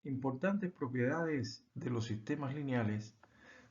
Importantes propiedades de los sistemas lineales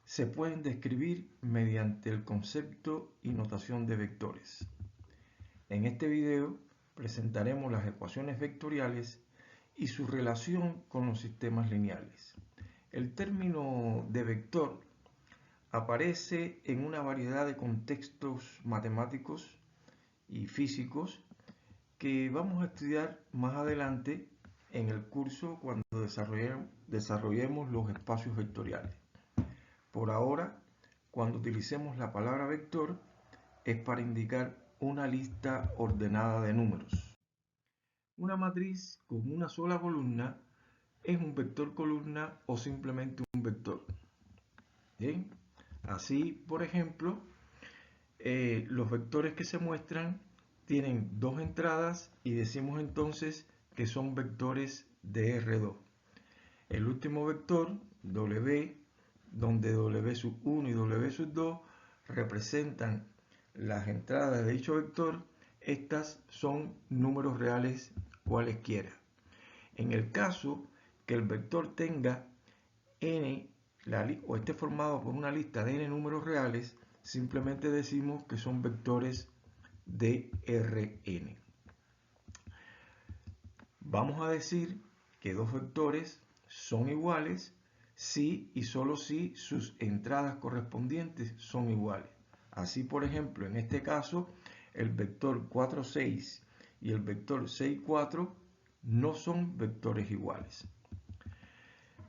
se pueden describir mediante el concepto y notación de vectores. En este video presentaremos las ecuaciones vectoriales y su relación con los sistemas lineales. El término de vector aparece en una variedad de contextos matemáticos y físicos que vamos a estudiar más adelante en el curso cuando desarrollemos los espacios vectoriales. Por ahora, cuando utilicemos la palabra vector, es para indicar una lista ordenada de números. Una matriz con una sola columna es un vector columna o simplemente un vector. ¿Bien? Así, por ejemplo, los vectores que se muestran tienen dos entradas y decimos entonces que son vectores de R2. El último vector, W, donde W1 y W2 representan las entradas de dicho vector, estas son números reales cualesquiera. En el caso que el vector tenga n o esté formado por una lista de n números reales, simplemente decimos que son vectores de Rn. Vamos a decir que dos vectores son iguales si y solo si sus entradas correspondientes son iguales. Así, por ejemplo, en este caso, el vector 4, 6 y el vector 6, 4 no son vectores iguales.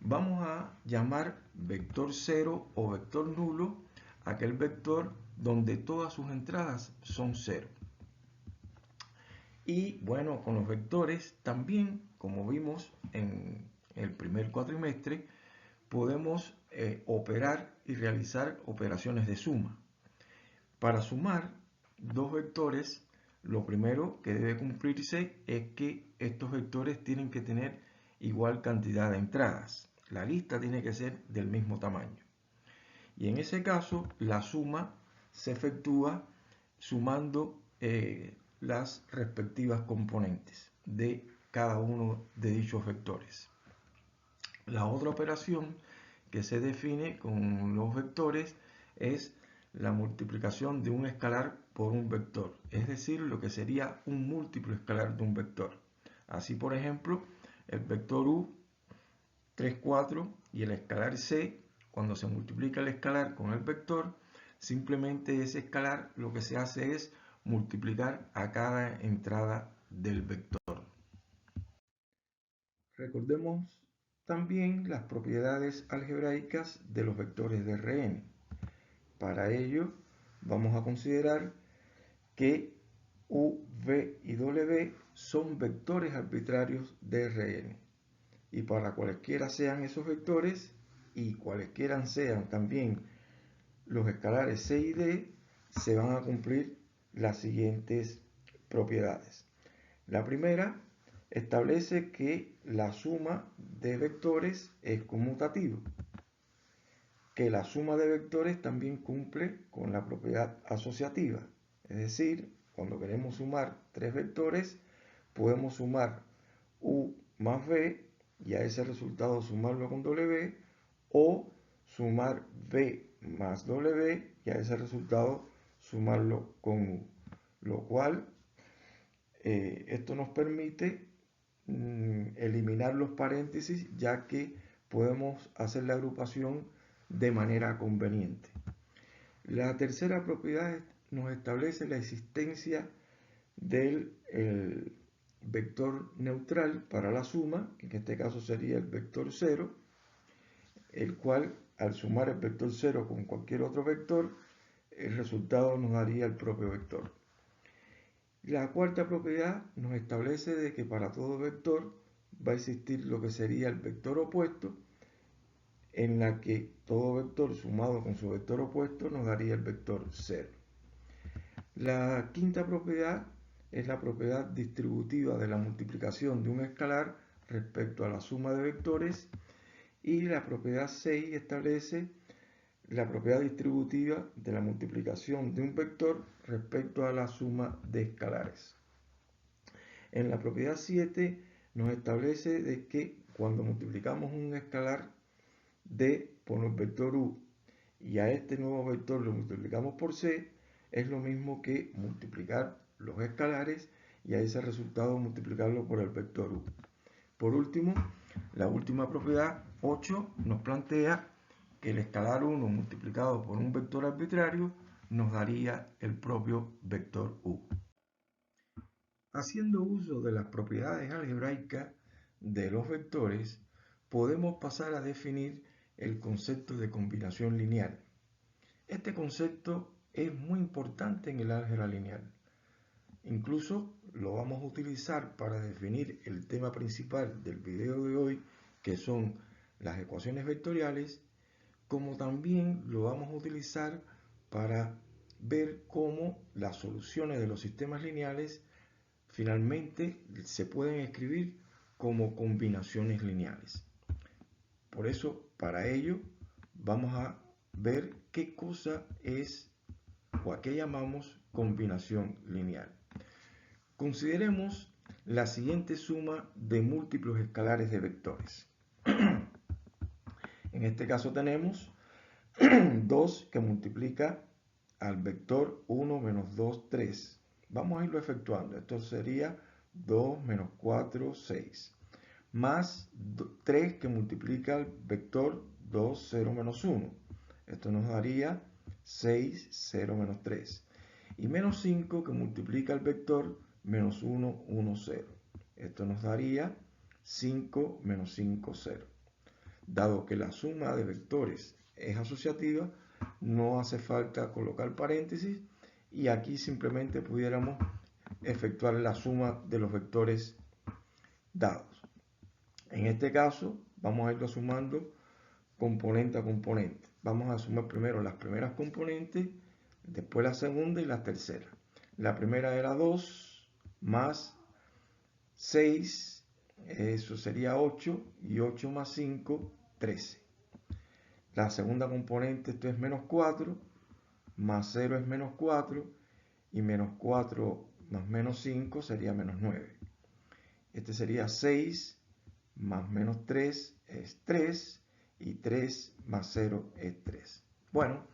Vamos a llamar vector 0 o vector nulo aquel vector donde todas sus entradas son 0. Y bueno, con los vectores también, como vimos en el primer cuatrimestre, podemos operar y realizar operaciones de suma. Para sumar dos vectores, lo primero que debe cumplirse es que estos vectores tienen que tener igual cantidad de entradas. La lista tiene que ser del mismo tamaño. Y en ese caso, la suma se efectúa sumando las respectivas componentes de cada uno de dichos vectores. La otra operación que se define con los vectores es la multiplicación de un escalar por un vector, es decir, lo que sería un múltiplo escalar de un vector. Así, por ejemplo, el vector u, 3, 4 y el escalar c, cuando se multiplica el escalar con el vector, simplemente ese escalar lo que se hace es multiplicar a cada entrada del vector. Recordemos también las propiedades algebraicas de los vectores de Rn. Para ello vamos a considerar que u, v y w son vectores arbitrarios de Rn. Y para cualesquiera sean esos vectores y cualesquiera sean también los escalares c y d, se van a cumplir las siguientes propiedades. La primera establece que la suma de vectores es conmutativa, que la suma de vectores también cumple con la propiedad asociativa, es decir, cuando queremos sumar tres vectores, podemos sumar u más v y a ese resultado sumarlo con w, o sumar v más w y a ese resultado sumarlo con u, lo cual esto nos permite eliminar los paréntesis, ya que podemos hacer la agrupación de manera conveniente. La tercera propiedad nos establece la existencia del vector neutral para la suma, que en este caso sería el vector 0, el cual al sumar el vector 0 con cualquier otro vector, el resultado nos daría el propio vector. La cuarta propiedad nos establece de que para todo vector va a existir lo que sería el vector opuesto, en la que todo vector sumado con su vector opuesto nos daría el vector 0. La quinta propiedad es la propiedad distributiva de la multiplicación de un escalar respecto a la suma de vectores, y la propiedad 6 establece la propiedad distributiva de la multiplicación de un vector respecto a la suma de escalares. En la propiedad 7 nos establece de que cuando multiplicamos un escalar D por el vector U y a este nuevo vector lo multiplicamos por C, es lo mismo que multiplicar los escalares y a ese resultado multiplicarlo por el vector U. Por último, la última propiedad 8 nos plantea que el escalar 1 multiplicado por un vector arbitrario nos daría el propio vector U. Haciendo uso de las propiedades algebraicas de los vectores, podemos pasar a definir el concepto de combinación lineal. Este concepto es muy importante en el álgebra lineal. Incluso lo vamos a utilizar para definir el tema principal del video de hoy, que son las ecuaciones vectoriales, como también lo vamos a utilizar para ver cómo las soluciones de los sistemas lineales finalmente se pueden escribir como combinaciones lineales. Por eso, para ello, vamos a ver qué cosa es o a qué llamamos combinación lineal. Consideremos la siguiente suma de múltiplos escalares de vectores. En este caso tenemos 2 que multiplica al vector 1 menos 2, 3. Vamos a irlo efectuando. Esto sería 2 menos 4, 6. Más 3 que multiplica al vector 2, 0 menos 1. Esto nos daría 6, 0 menos 3. Y menos 5 que multiplica el vector menos 1, 1, 0. Esto nos daría 5 menos 5, 0. Dado que la suma de vectores es asociativa, no hace falta colocar paréntesis y aquí simplemente pudiéramos efectuar la suma de los vectores dados. En este caso, vamos a irlo sumando componente a componente. Vamos a sumar primero las primeras componentes, después la segunda y la tercera. La primera era 2 más 6, eso sería 8, y 8 más 5, 13. La segunda componente, esto es menos 4, más 0 es menos 4, y menos 4 más menos 5 sería menos 9. Este sería 6 más menos 3 es 3, y 3 más 0 es 3. Bueno,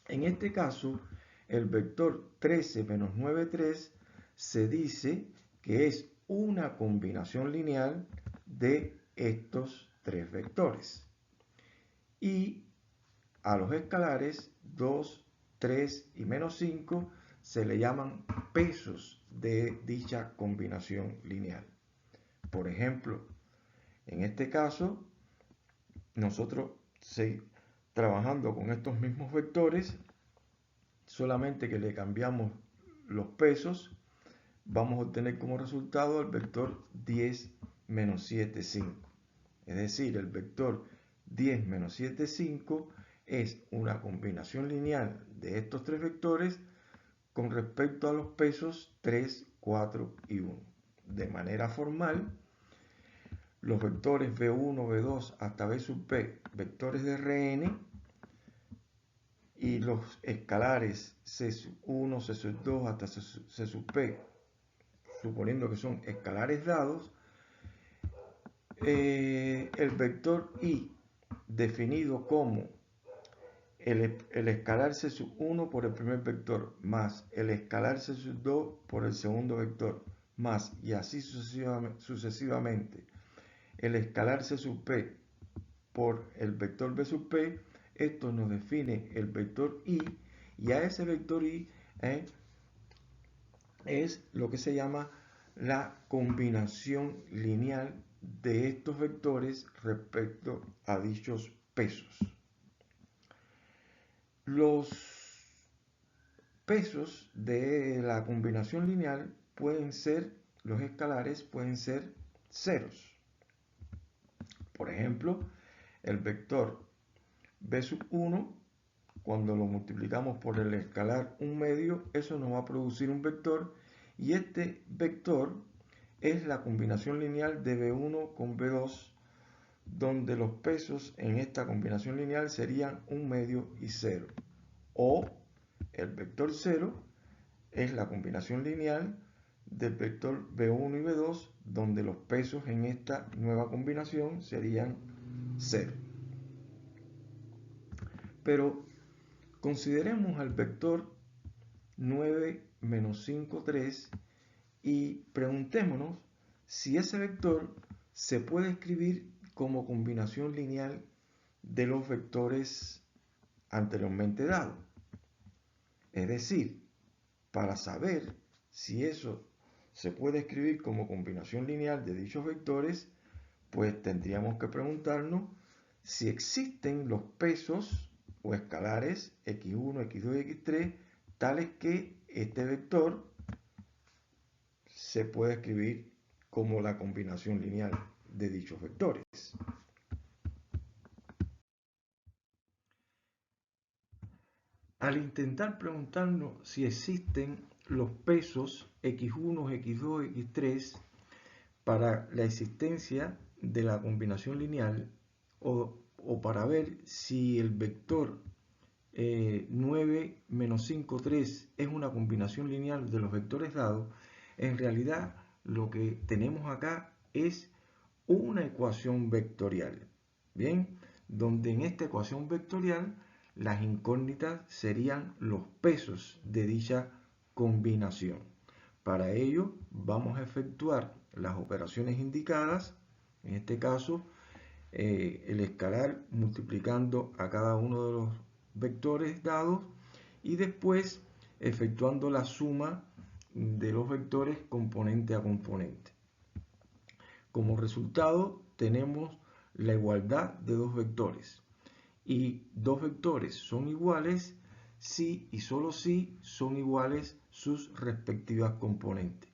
en este caso, el vector 13 menos 9, 3 se dice que es una combinación lineal de estos tres vectores. Y a los escalares 2, 3 y menos 5 se le llaman pesos de dicha combinación lineal. Por ejemplo, en este caso, nosotros seguimos trabajando con estos mismos vectores, solamente que le cambiamos los pesos, vamos a obtener como resultado el vector 10 menos 7, 5. Es decir, el vector 10 menos 7, 5 es una combinación lineal de estos tres vectores con respecto a los pesos 3, 4 y 1. De manera formal, los vectores B1, B2 hasta B sub P, vectores de Rn, y los escalares C sub 1, C sub 2 hasta C sub P, suponiendo que son escalares dados, el vector I definido como el escalar C sub 1 por el primer vector más el escalar C sub 2 por el segundo vector más, y así sucesivamente, el escalar C sub P por el vector B sub P. Esto nos define el vector I, y a ese vector I es lo que se llama la combinación lineal de estos vectores respecto a dichos pesos. Los pesos de la combinación lineal pueden ser, los escalares pueden ser ceros. Por ejemplo, el vector B sub 1, cuando lo multiplicamos por el escalar 1 medio, eso nos va a producir un vector, y este vector es la combinación lineal de B1 con B2, donde los pesos en esta combinación lineal serían 1 medio y 0. O el vector 0 es la combinación lineal del vector B1 y B2, donde los pesos en esta nueva combinación serían 0. Pero consideremos al vector 9 menos 5, 3 y preguntémonos si ese vector se puede escribir como combinación lineal de los vectores anteriormente dados. Es decir, para saber si eso se puede escribir como combinación lineal de dichos vectores, pues tendríamos que preguntarnos si existen los pesos o escalares x1, x2 y x3 tales que este vector se puede escribir como la combinación lineal de dichos vectores. Al intentar preguntarnos si existen los pesos x1, x2, x3 para la existencia de la combinación lineal o para ver si el vector 9 menos 5, 3 es una combinación lineal de los vectores dados, en realidad lo que tenemos acá es una ecuación vectorial. Bien, donde en esta ecuación vectorial las incógnitas serían los pesos de dicha combinación. Para ello vamos a efectuar las operaciones indicadas, en este caso el escalar multiplicando a cada uno de los vectores dados y después efectuando la suma de los vectores componente a componente. Como resultado tenemos la igualdad de dos vectores y dos vectores son iguales si y solo si son iguales sus respectivas componentes.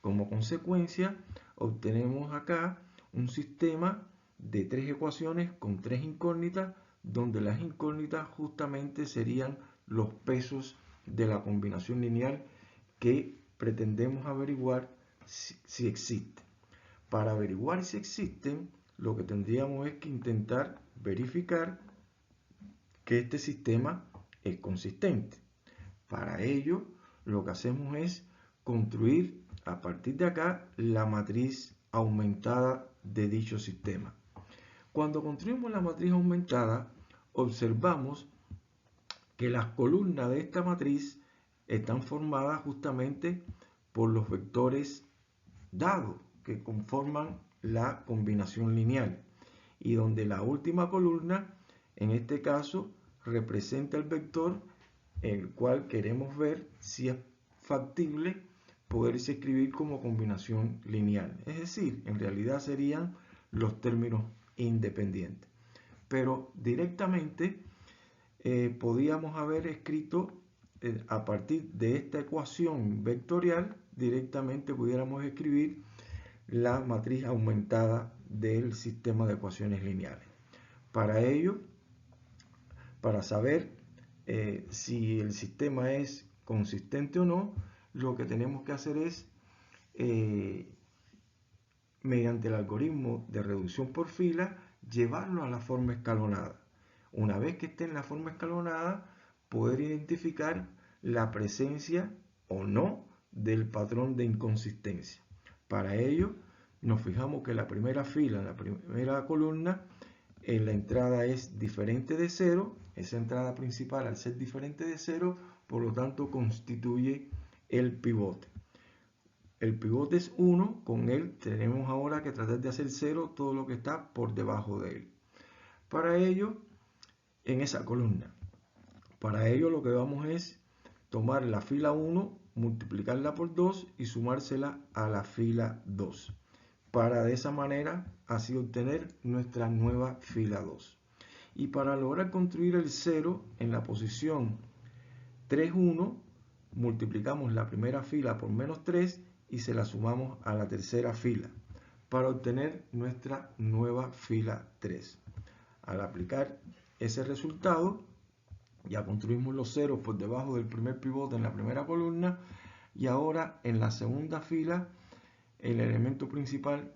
Como consecuencia obtenemos acá un sistema de tres ecuaciones con tres incógnitas, donde las incógnitas justamente serían los pesos de la combinación lineal que pretendemos averiguar si existe. Para averiguar si existen, lo que tendríamos es que intentar verificar que este sistema es consistente. Para ello, lo que hacemos es construir a partir de acá la matriz aumentada de dicho sistema. Cuando construimos la matriz aumentada, observamos que las columnas de esta matriz están formadas justamente por los vectores dados que conforman la combinación lineal y donde la última columna, en este caso, representa el vector el cual queremos ver si es factible poderse escribir como combinación lineal. Es decir, en realidad serían los términos independientes. Pero directamente podíamos haber escrito a partir de esta ecuación vectorial, directamente pudiéramos escribir la matriz aumentada del sistema de ecuaciones lineales. Para ello, para saber si el sistema es consistente o no, lo que tenemos que hacer es, mediante el algoritmo de reducción por fila, llevarlo a la forma escalonada. Una vez que esté en la forma escalonada, poder identificar la presencia o no del patrón de inconsistencia. Para ello, nos fijamos que la primera fila, la primera columna, la entrada es diferente de 0, esa entrada principal al ser diferente de 0, por lo tanto constituye el pivote. El pivote es 1, con él tenemos ahora que tratar de hacer 0 todo lo que está por debajo de él. Para ello, en esa columna, para ello lo que vamos es tomar la fila 1, multiplicarla por 2 y sumársela a la fila 2. Para de esa manera así obtener nuestra nueva fila 2. Y para lograr construir el 0 en la posición 3, 1, multiplicamos la primera fila por menos 3 y se la sumamos a la tercera fila para obtener nuestra nueva fila 3. Al aplicar ese resultado, ya construimos los ceros por debajo del primer pivote en la primera columna y ahora en la segunda fila el elemento principal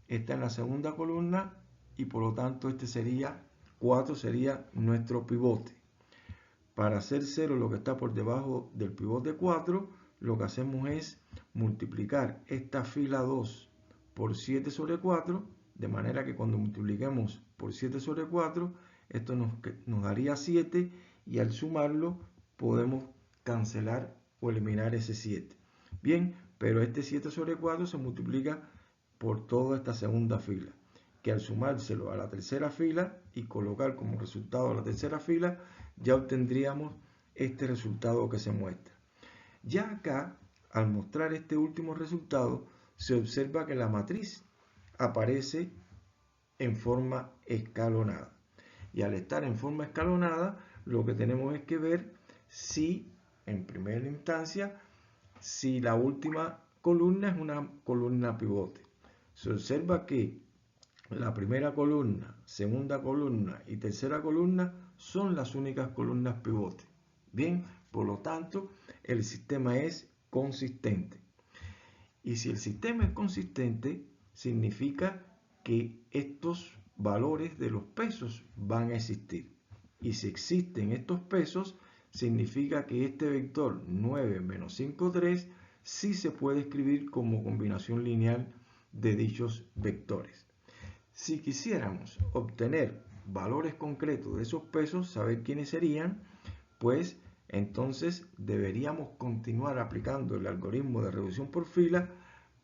está en la segunda columna y por lo tanto este sería 4, sería nuestro pivote. Para hacer 0 lo que está por debajo del pivote 4, lo que hacemos es multiplicar esta fila 2 por 7 sobre 4, de manera que cuando multipliquemos por 7 sobre 4, esto nos daría 7, y al sumarlo podemos cancelar o eliminar ese 7. Bien, pero este 7 sobre 4 se multiplica por toda esta segunda fila, que al sumárselo a la tercera fila y colocar como resultado la tercera fila, ya obtendríamos este resultado que se muestra. Ya acá, al mostrar este último resultado, se observa que la matriz aparece en forma escalonada. Y al estar en forma escalonada, lo que tenemos es que ver si, en primera instancia, si la última columna es una columna pivote. Se observa que la primera columna, segunda columna y tercera columna son las únicas columnas pivote. Bien, por lo tanto, el sistema es consistente. Y si el sistema es consistente, significa que estos valores de los pesos van a existir. Y si existen estos pesos, significa que este vector 9 menos 5, 3 sí se puede escribir como combinación lineal de dichos vectores. Si quisiéramos obtener valores concretos de esos pesos, saber quiénes serían, pues entonces deberíamos continuar aplicando el algoritmo de reducción por fila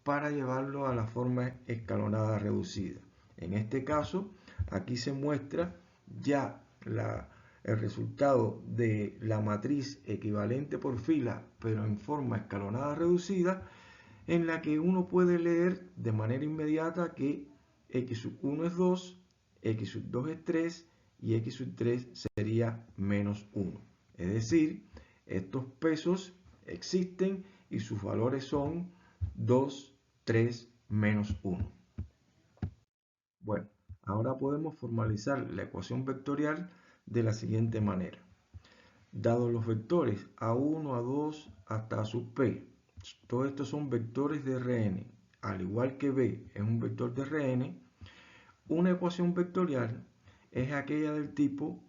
para llevarlo a la forma escalonada reducida. En este caso, aquí se muestra ya el resultado de la matriz equivalente por fila, pero en forma escalonada reducida, en la que uno puede leer de manera inmediata que x1 es 2, x2 es 3 y x3 sería menos 1. Es decir, estos pesos existen y sus valores son 2, 3, menos 1. Bueno, ahora podemos formalizar la ecuación vectorial de la siguiente manera. Dados los vectores A1, A2 hasta A sub P, todos estos son vectores de Rn, al igual que B es un vector de Rn, una ecuación vectorial es aquella del tipo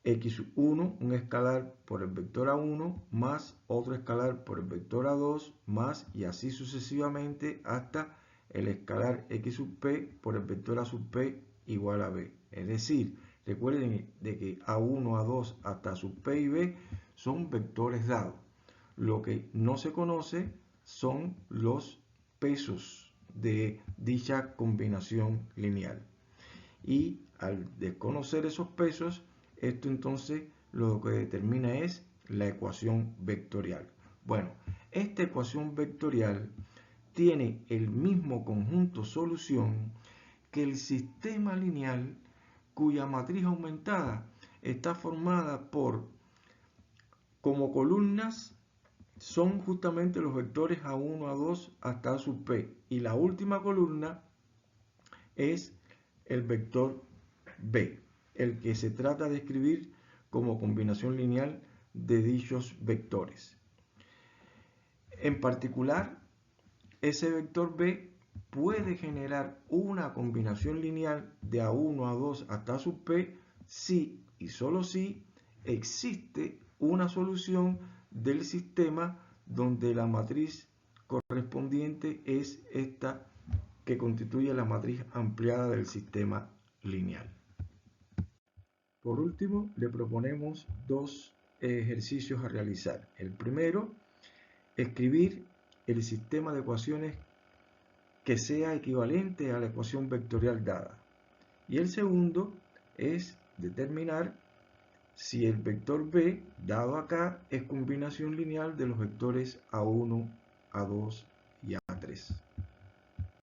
x1, un escalar por el vector A1, más otro escalar por el vector A2, más y así sucesivamente hasta el escalar x sub p por el vector A sub p igual a b. Es decir, recuerden de que A1, A2 hasta sub p y b son vectores dados. Lo que no se conoce son los pesos de dicha combinación lineal. Y al desconocer esos pesos, esto entonces lo que determina es la ecuación vectorial. Bueno, esta ecuación vectorial tiene el mismo conjunto solución que el sistema lineal cuya matriz aumentada está formada por, como columnas, son justamente los vectores A1, A2 hasta A sub P. Y la última columna es el vector B, el que se trata de escribir como combinación lineal de dichos vectores. En particular, ese vector B puede generar una combinación lineal de A1, A2 hasta A sub P si y solo si existe una solución del sistema donde la matriz correspondiente es esta que constituye la matriz ampliada del sistema lineal. Por último, le proponemos dos ejercicios a realizar. El primero, escribir el sistema de ecuaciones que sea equivalente a la ecuación vectorial dada. Y el segundo es determinar si el vector B, dado acá, es combinación lineal de los vectores A1, A2 y A3.